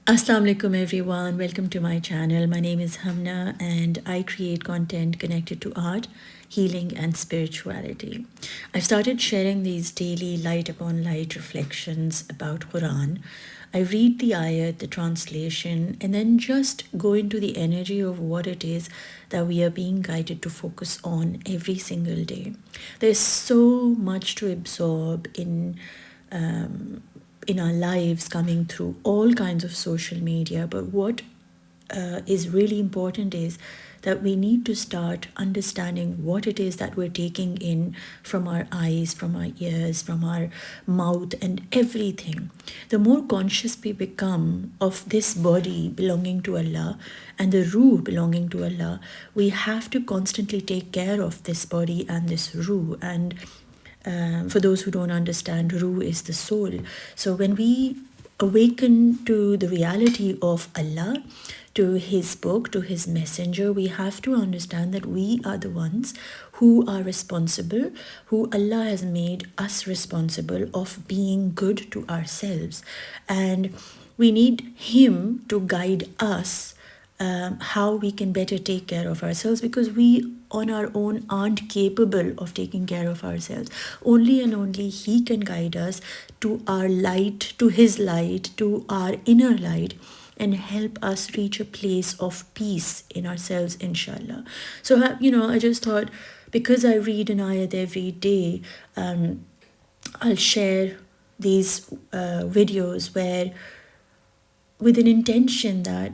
Assalamu alaikum everyone, welcome to my channel. My name is Humna and I create content connected to art, healing and spirituality. I've started sharing these daily light upon light reflections about Quraan. I read the ayat, the translation, and then just go into the energy of what it is that we are being guided to focus on every single day. There's so much to absorb in our lives coming through all kinds of social media. But what is really important is that we need to start understanding what it is that we're taking in from our eyes, from our ears, from our mouth, and everything. The more conscious we become of this body belonging to Allah and the ruh belonging to Allah, we have to constantly take care of this body and this ruh. And for those who don't understand, Ruh is the soul. So when we awaken to the reality of Allah, to His book, to His messenger, we have to understand that we are the ones who are responsible, who Allah has made us responsible of being good to ourselves. And we need Him to guide us how we can better take care of ourselves, because we on our own aren't capable of taking care of ourselves. Only and only He can guide us to our light, to His light, to our inner light, and help us reach a place of peace in ourselves, inshallah. So, I just thought, because I read an ayat every day, I'll share these videos where, with an intention that,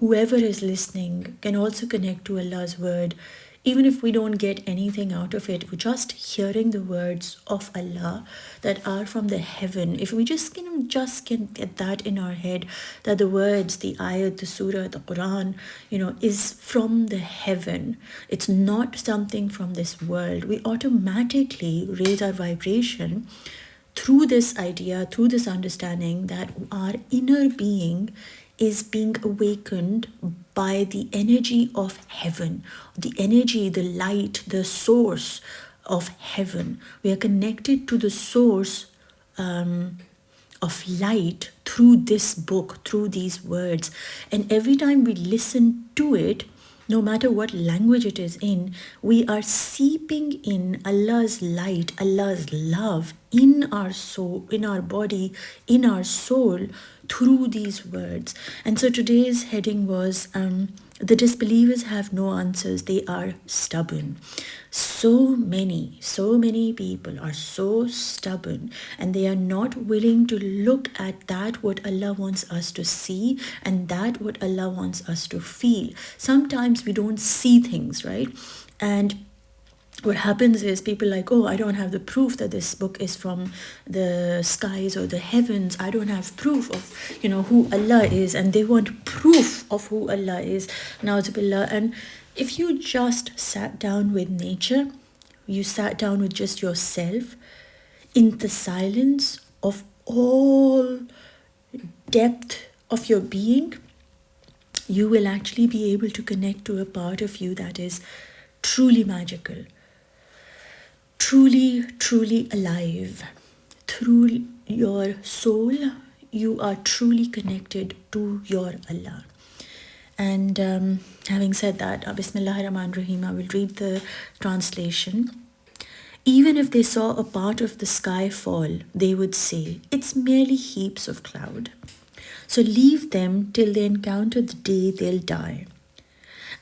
whoever is listening can also connect to Allah's word. Even if we don't get anything out of it, we're just hearing the words of Allah that are from the heaven. If we just can get that in our head, that the words, the ayat, the surah, the Quraan, is from the heaven. It's not something from this world. We automatically raise our vibration through this idea, through this understanding that our inner being is being awakened by the energy of heaven, the energy, the light, the source of heaven. We are connected to the source of light through this book, through these words. And every time we listen to it, no matter what language it is in, we are seeping in Allah's light, Allah's love in our soul, in our body, in our soul, through these words. And so today's heading was the disbelievers have no answers, they are stubborn. So many people are so stubborn, and they are not willing to look at that what Allah wants us to see, and that what Allah wants us to feel. Sometimes we don't see things, right? And what happens is people like, oh, I don't have the proof that this book is from the skies or the heavens. I don't have proof of, who Allah is. And they want proof of who Allah is. Na'uzubillah. And if you just sat down with nature, you sat down with just yourself in the silence of all depth of your being, you will actually be able to connect to a part of you that is truly magical, truly alive. Through your soul, you are truly connected to your Allah. And having said that, Bismillahir-Rahmanir-Rahim, I will read the translation. Even if they saw a part of the sky fall, they would say, it's merely heaps of cloud. So leave them till they encounter the day they'll die.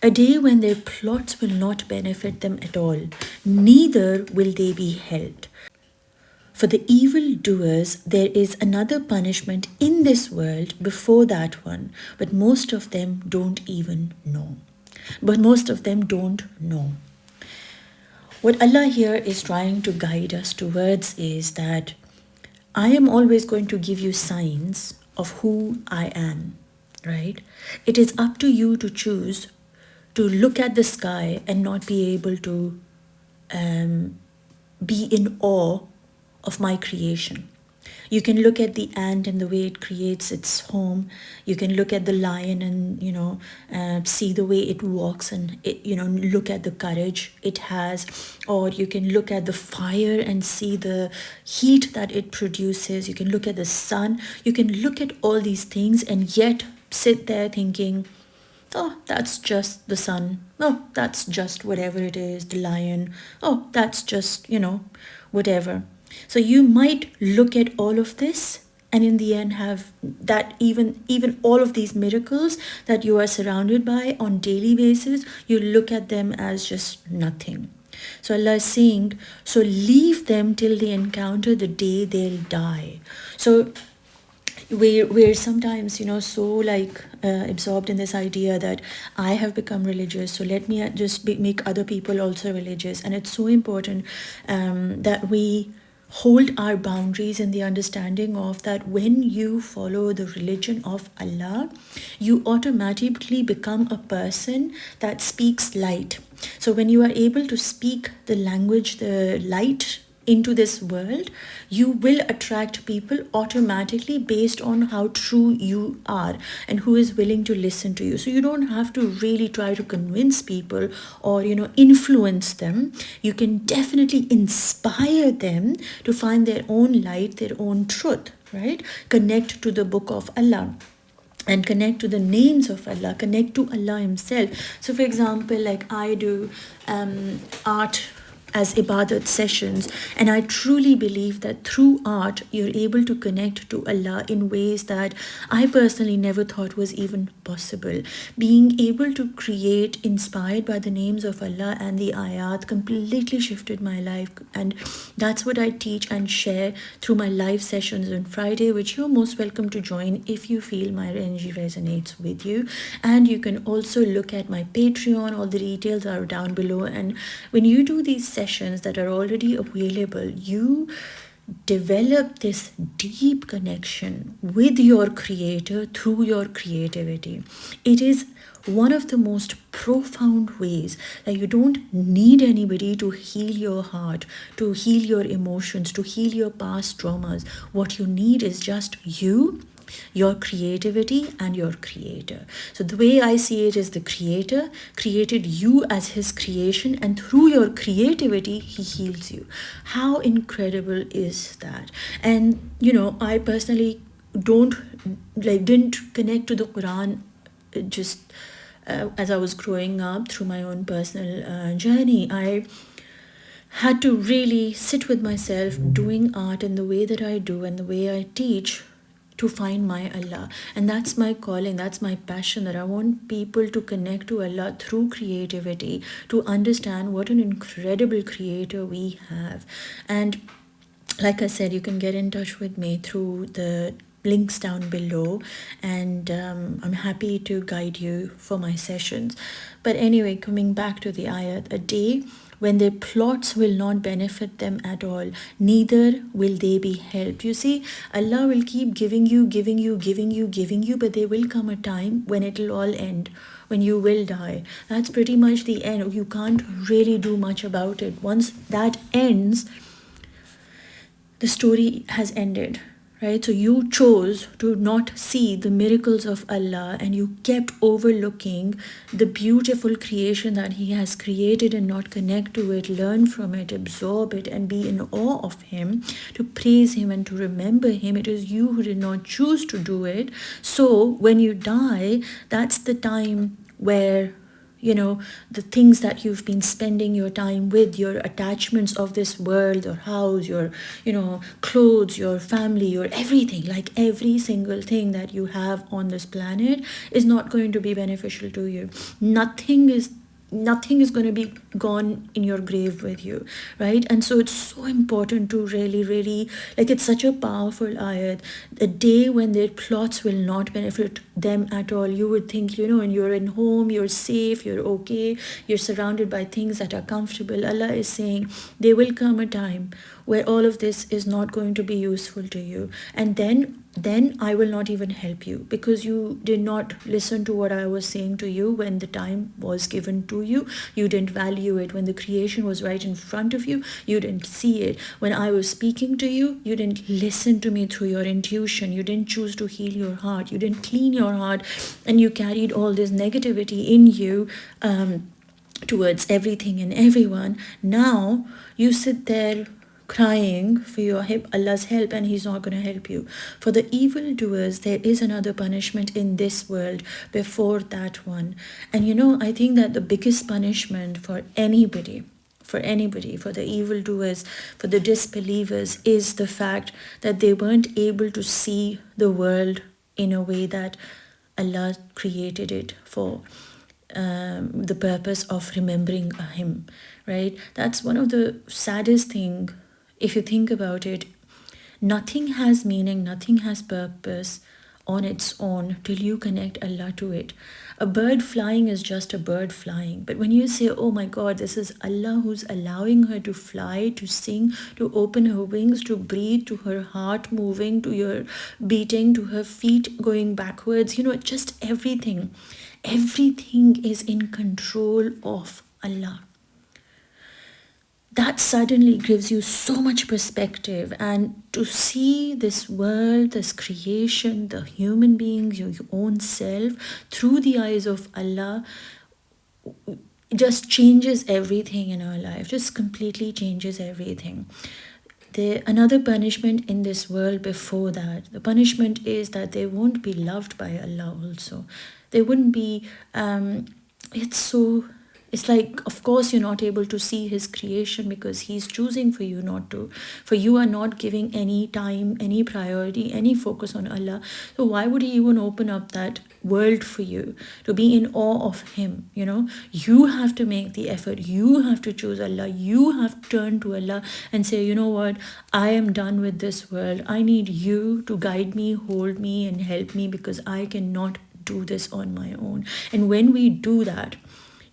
A day when their plots will not benefit them at all, neither will they be helped. For the evildoers, there is another punishment in this world before that one, but most of them don't even know. What Allah here is trying to guide us towards is that I am always going to give you signs of who I am, right? It is up to you to choose to look at the sky and not be able to be in awe of my creation. You can look at the ant and the way it creates its home. You can look at the lion and, see the way it walks and, look at the courage it has. Or you can look at the fire and see the heat that it produces. You can look at the sun. You can look at all these things and yet sit there thinking, oh, that's just the sun. Oh, that's just whatever it is, the lion. Oh, that's just, whatever. So you might look at all of this and in the end have that even all of these miracles that you are surrounded by on daily basis, you look at them as just nothing. So Allah is saying, so leave them till they encounter the day they'll die. So we're sometimes so like absorbed in this idea that I have become religious, so let me just make other people also religious. And it's so important that we hold our boundaries in the understanding of that when you follow the religion of Allah, you automatically become a person that speaks light. So when you are able to speak the language, the light into this world, you will attract people automatically based on how true you are and who is willing to listen to you. So you don't have to really try to convince people or influence them. You can definitely inspire them to find their own light, their own truth, right? Connect to the book of Allah and connect to the names of Allah, connect to Allah himself. So for example, like I do art as ibadat sessions, and I truly believe that through art you're able to connect to Allah in ways that I personally never thought was even possible. Being able to create inspired by the names of Allah and the Ayaat completely shifted my life, and that's what I teach and share through my live sessions on Friday, which you're most welcome to join if you feel my energy resonates with you. And you can also look at my Patreon, all the details are down below. And when you do these sessions that are already available, you develop this deep connection with your creator through your creativity. It is one of the most profound ways that you don't need anybody to heal your heart, to heal your emotions, to heal your past traumas. What you need is just you, your creativity, and your creator. So the way I see it is the creator created you as his creation, and through your creativity he heals you. How incredible is that? And I personally didn't connect to the Quraan just as I was growing up through my own personal journey. I had to really sit with myself doing art in the way that I do and the way I teach to find my Allah. And that's my calling, that's my passion, that I want people to connect to Allah through creativity, to understand what an incredible creator we have. And like I said, you can get in touch with me through the links down below, and I'm happy to guide you for my sessions. But anyway, coming back to the ayat, a day when their plots will not benefit them at all, neither will they be helped. You see, Allah will keep giving you, but there will come a time when it will all end, when you will die. That's pretty much the end. You can't really do much about it. Once that ends, the story has ended. Right? So you chose to not see the miracles of Allah, and you kept overlooking the beautiful creation that he has created and not connect to it, learn from it, absorb it, and be in awe of him, to praise him and to remember him. It is you who did not choose to do it. So when you die, that's the time where the things that you've been spending your time with, your attachments of this world, your house, your clothes, your family, your everything, like every single thing that you have on this planet is not going to be beneficial to you. Nothing is going to be gone in your grave with you, right? And so it's so important to really, like, it's such a powerful ayat. The day when their plots will not benefit them at all. You would think, and you're in home, you're safe, you're okay, you're surrounded by things that are comfortable. Allah is saying there will come a time where all of this is not going to be useful to you. And then I will not even help you, because you did not listen to what I was saying to you when the time was given to you. You didn't value it when the creation was right in front of you. You didn't see it when I was speaking to you. You didn't listen to me through your intuition. You didn't choose to heal your heart. You didn't clean your heart, and you carried all this negativity in you, towards everything and everyone. Now you sit there crying for your Allah's help, and He's not going to help you. For the evildoers, there is another punishment in this world before that one. And I think that the biggest punishment for anybody, for the evildoers, for the disbelievers, is the fact that they weren't able to see the world in a way that Allah created it for. The purpose of remembering Him, right? That's one of the saddest thing. If you think about it, nothing has meaning, nothing has purpose on its own till you connect Allah to it. A bird flying is just a bird flying. But when you say, oh my God, this is Allah who's allowing her to fly, to sing, to open her wings, to breathe, to her heart moving, to your beating, to her feet going backwards, just everything. Everything is in control of Allah. That suddenly gives you so much perspective, and to see this world, this creation, the human beings, your own self, through the eyes of Allah, just changes everything in our life, just completely changes everything. Another punishment in this world before that, the punishment is that they won't be loved by Allah also. They wouldn't be, it's like, of course, you're not able to see His creation because He's choosing for you not to. For you are not giving any time, any priority, any focus on Allah. So why would He even open up that world for you to be in awe of Him? You have to make the effort. You have to choose Allah. You have to turn to Allah and say, you know what? I am done with this world. I need you to guide me, hold me, and help me, because I cannot do this on my own. And when we do that,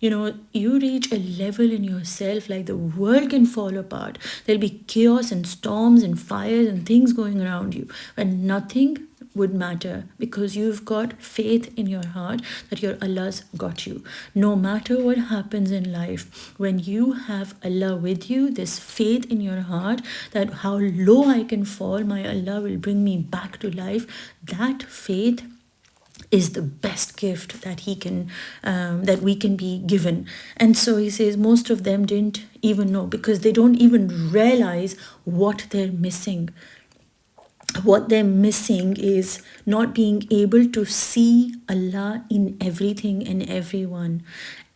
you reach a level in yourself like the world can fall apart. There'll be chaos and storms and fires and things going around you, but nothing would matter, because you've got faith in your heart that your Allah's got you. No matter what happens in life, when you have Allah with you, this faith in your heart that how low I can fall, my Allah will bring me back to life, that faith is the best gift that that we can be given. And so he says most of them didn't even know, because they don't even realize what they're missing. What they're missing is not being able to see Allah in everything and everyone.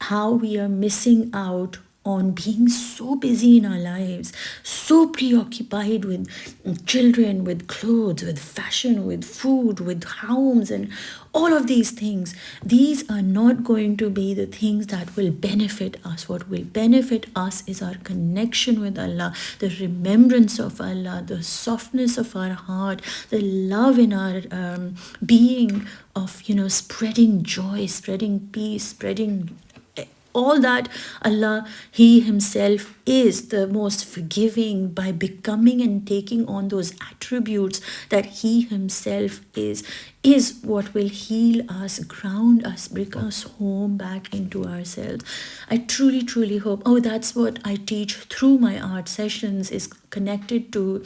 How we are missing out on being so busy in our lives, so preoccupied with children, with clothes, with fashion, with food, with homes, and all of these things. These are not going to be the things that will benefit us. What will benefit us is our connection with Allah, the remembrance of Allah, the softness of our heart, the love in our being of, spreading joy, spreading peace, spreading all that. Allah, He Himself is the most forgiving by becoming and taking on those attributes that He Himself is what will heal us, ground us, bring us home back into ourselves. I truly, truly hope, that's what I teach through my art sessions, is connected to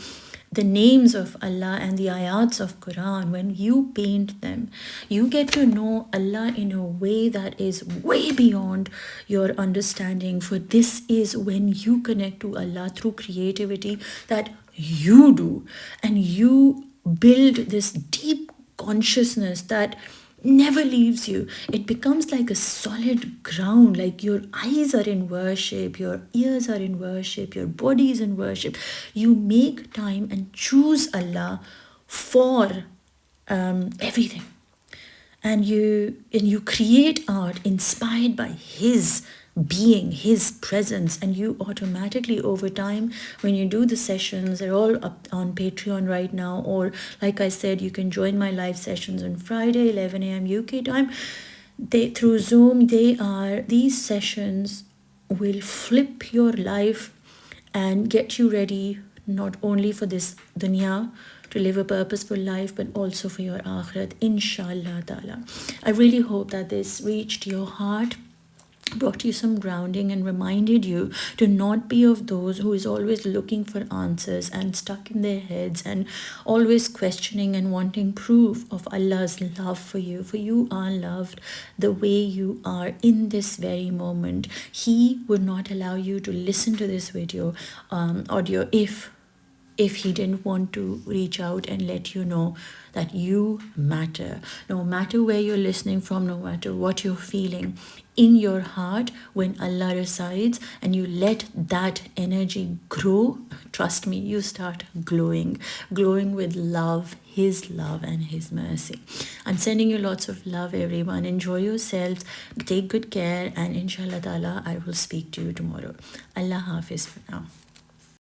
the names of Allah and the ayats of Quraan. When you paint them, you get to know Allah in a way that is way beyond your understanding. For this is when you connect to Allah through creativity that you do, and you build this deep consciousness that never leaves you. It becomes like a solid ground, like your eyes are in worship, your ears are in worship, your body is in worship. You make time and choose Allah for everything, and you create art inspired by His being, His presence, and you automatically over time, when you do the sessions, they're all up on Patreon right now, or like I said, you can join my live sessions on Friday 11 a.m. UK time. Through Zoom, these sessions will flip your life and get you ready not only for this dunya, to live a purposeful life, but also for your akhirat, inshallah ta'ala. I really hope that this reached your heart, brought you some grounding, and reminded you to not be of those who is always looking for answers and stuck in their heads and always questioning and wanting proof of Allah's love for you. For you are loved the way you are in this very moment. He would not allow you to listen to this video audio if he didn't want to reach out and let you know that you matter. No matter where you're listening from, no matter what you're feeling, in your heart, when Allah resides and you let that energy grow, trust me, you start glowing with love, His love and His mercy. I'm sending you lots of love, everyone. Enjoy yourselves, take good care, and inshallah ta'ala, I will speak to you tomorrow. Allah Hafiz for now.